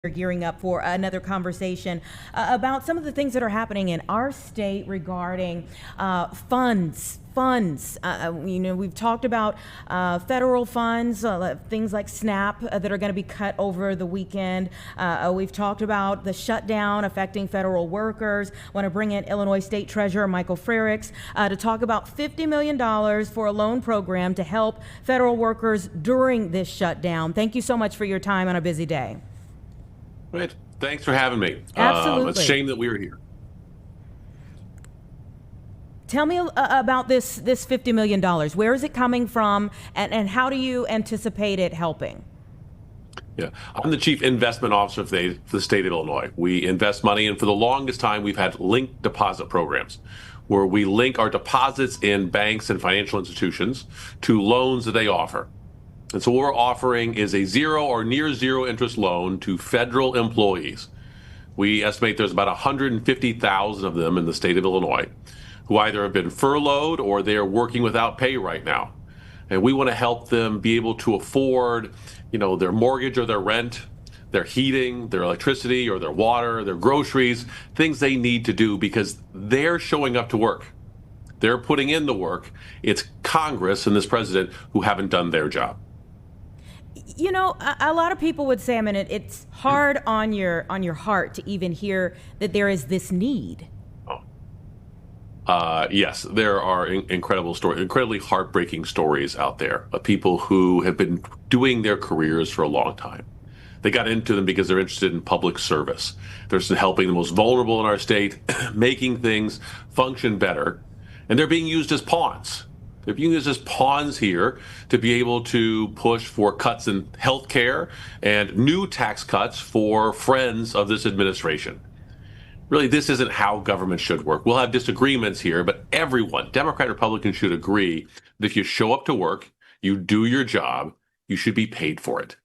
We're gearing up for another conversation about some of the things that are happening in our state regarding funds. We've talked about federal funds, things like SNAP that are going to be cut over the weekend. We've talked about the shutdown affecting federal workers. Want to bring in Illinois State Treasurer Michael Frerichs to talk about $50 million for a loan program to help federal workers during this shutdown. Thank you so much for your time on a busy day. Great. Thanks for having me. Absolutely. It's a shame that we were here. Tell me about this $50 million. Where is it coming from, and how do you anticipate it helping? Yeah, I'm the Chief Investment Officer for the state of Illinois. We invest money, and for the longest time, we've had linked deposit programs where we link our deposits in banks and financial institutions to loans that they offer. And so what we're offering is a zero or near zero interest loan to federal employees. We estimate there's about 150,000 of them in the state of Illinois who either have been furloughed or they are working without pay right now. And we want to help them be able to afford, their mortgage or their rent, their heating, their electricity or their water, their groceries, things they need to do because they're showing up to work. They're putting in the work. It's Congress and this president who haven't done their job. A lot of people would say, it's hard on your heart to even hear that there is this need. Yes, there are incredible stories, incredibly heartbreaking stories out there of people who have been doing their careers for a long time. They got into them because they're interested in public service. They're helping the most vulnerable in our state, making things function better, and they're being used as pawns. They're being used as pawns here to be able to push for cuts in health care and new tax cuts for friends of this administration. Really, this isn't how government should work. We'll have disagreements here, but everyone, Democrat, Republican, should agree that if you show up to work, you do your job, you should be paid for it.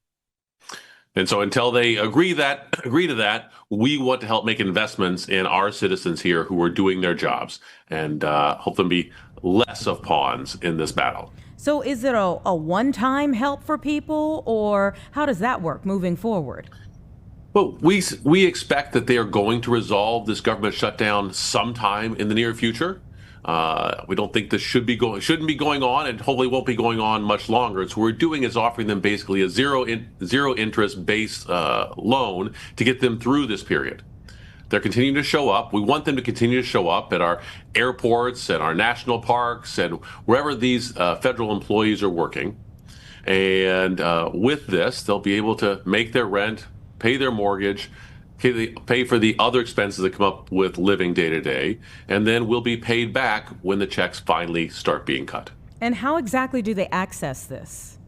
And so until they agree to that, we want to help make investments in our citizens here who are doing their jobs and help them be less of pawns in this battle. So is it a one-time help for people, or how does that work moving forward? Well, we expect that they are going to resolve this government shutdown sometime in the near future. We don't think this shouldn't be going on, and hopefully won't be going on much longer. So what we're doing is offering them basically a zero interest based loan to get them through this period. They're continuing to show up. We want them to continue to show up at our airports and our national parks and wherever these federal employees are working. And with this, they'll be able to make their rent, pay their mortgage, pay for the other expenses that come up with living day to day, and then we'll be paid back when the checks finally start being cut. And how exactly do they access this?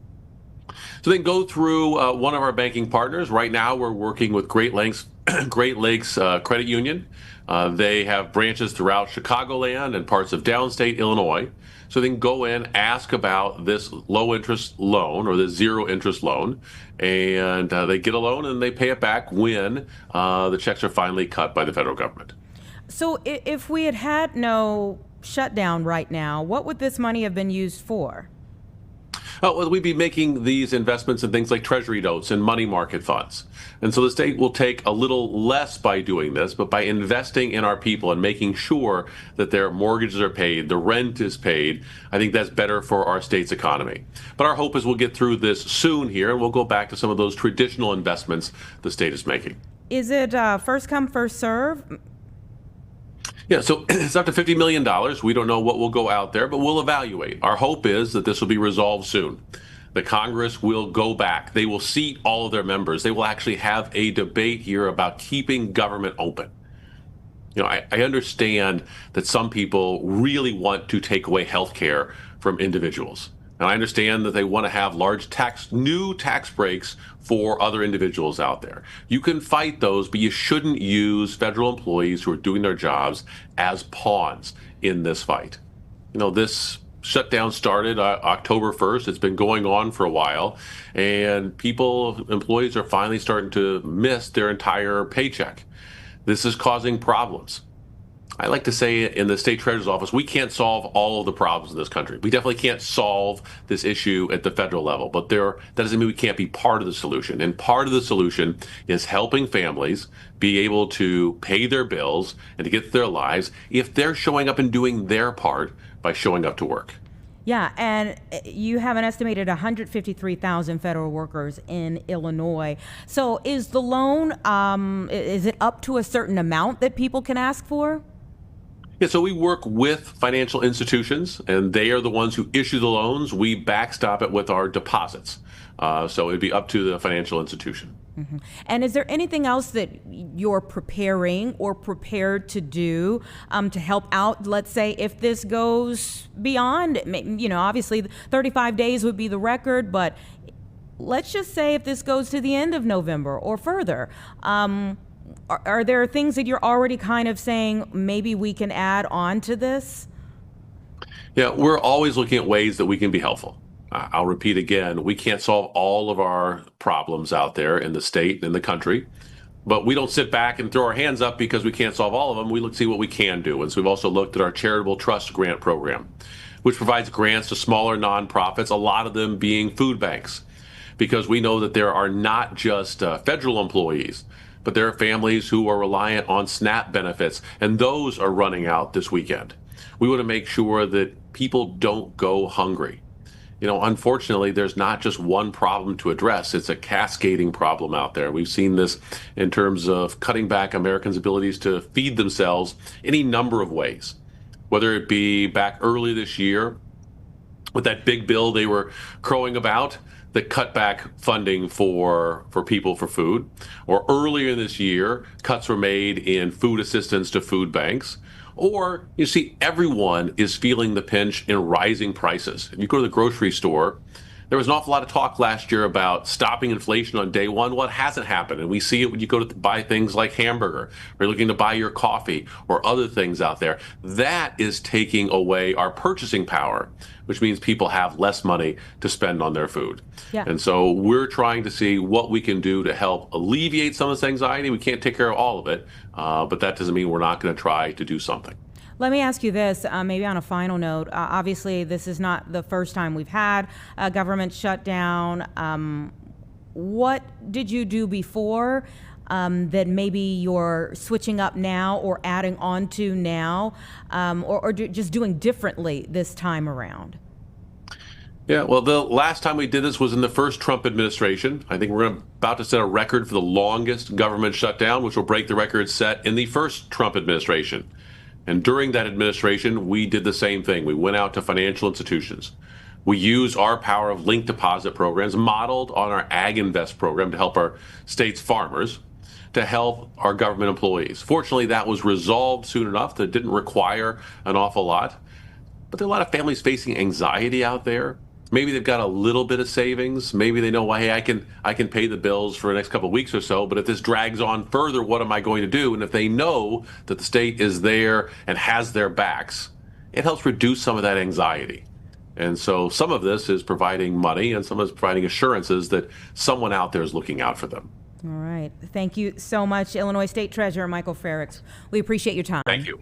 So they can go through one of our banking partners. Right now, we're working with Great Lakes Credit Union. They have branches throughout Chicagoland and parts of downstate Illinois. So they can go in, ask about this low interest loan or this zero interest loan, and they get a loan and they pay it back when the checks are finally cut by the federal government. So if we had no shutdown right now, what would this money have been used for? Well, we'd be making these investments in things like treasury notes and money market funds. And so the state will take a little less by doing this, but by investing in our people and making sure that their mortgages are paid, the rent is paid, I think that's better for our state's economy. But our hope is we'll get through this soon here, and we'll go back to some of those traditional investments the state is making. Is it first come, first serve? Yeah, so it's up to $50 million. We don't know what will go out there, but we'll evaluate. Our hope is that this will be resolved soon. The Congress will go back. They will seat all of their members. They will actually have a debate here about keeping government open. I understand that some people really want to take away health care from individuals. And I understand that they want to have new tax breaks for other individuals out there. You can fight those, but you shouldn't use federal employees who are doing their jobs as pawns in this fight. This shutdown started October 1st. It's been going on for a while, and employees are finally starting to miss their entire paycheck. This is causing problems. I like to say in the state treasurer's office, we can't solve all of the problems in this country. We definitely can't solve this issue at the federal level, but that doesn't mean we can't be part of the solution. And part of the solution is helping families be able to pay their bills and to get through their lives if they're showing up and doing their part by showing up to work. Yeah, and you have an estimated 153,000 federal workers in Illinois. So is the loan, is it up to a certain amount that people can ask for? Yeah, so we work with financial institutions, and they are the ones who issue the loans. We backstop it with our deposits. So it'd be up to the financial institution. Mm-hmm. And is there anything else that you're preparing or prepared to do to help out? Let's say if this goes beyond, obviously 35 days would be the record, but let's just say if this goes to the end of November or further, are there things that you're already kind of saying maybe we can add on to this? Yeah, we're always looking at ways that we can be helpful. I'll repeat again, we can't solve all of our problems out there in the state and in the country, but we don't sit back and throw our hands up because we can't solve all of them. We look to see what we can do. And so we've also looked at our charitable trust grant program, which provides grants to smaller nonprofits, a lot of them being food banks, because we know that there are not just federal employees, but there are families who are reliant on SNAP benefits, and those are running out this weekend. We want to make sure that people don't go hungry. Unfortunately, there's not just one problem to address. It's a cascading problem out there. We've seen this in terms of cutting back Americans' abilities to feed themselves any number of ways, whether it be back early this year with that big bill they were crowing about that cut back funding for people for food, or earlier this year, cuts were made in food assistance to food banks. Or you see, everyone is feeling the pinch in rising prices. If you go to the grocery store, there was an awful lot of talk last year about stopping inflation on day one. Well, it hasn't happened. And we see it when you go to buy things like hamburger, or you're looking to buy your coffee or other things out there. That is taking away our purchasing power, which means people have less money to spend on their food. Yeah. And so we're trying to see what we can do to help alleviate some of this anxiety. We can't take care of all of it, but that doesn't mean we're not going to try to do something. Let me ask you this, maybe on a final note. Obviously, this is not the first time we've had a government shutdown. What did you do before that maybe you're switching up now or adding on to now, or just doing differently this time around? Yeah, well, the last time we did this was in the first Trump administration. I think we're about to set a record for the longest government shutdown, which will break the record set in the first Trump administration. And during that administration, we did the same thing. We went out to financial institutions. We used our power of linked deposit programs modeled on our Ag Invest program to help our state's farmers, to help our government employees. Fortunately, that was resolved soon enough that it didn't require an awful lot. But there are a lot of families facing anxiety out there. Maybe they've got a little bit of savings. Maybe they know, well, hey, I can pay the bills for the next couple of weeks or so. But if this drags on further, what am I going to do? And if they know that the state is there and has their backs, it helps reduce some of that anxiety. And so some of this is providing money, and some of it is providing assurances that someone out there is looking out for them. All right. Thank you so much, Illinois State Treasurer Michael Frerichs. We appreciate your time. Thank you.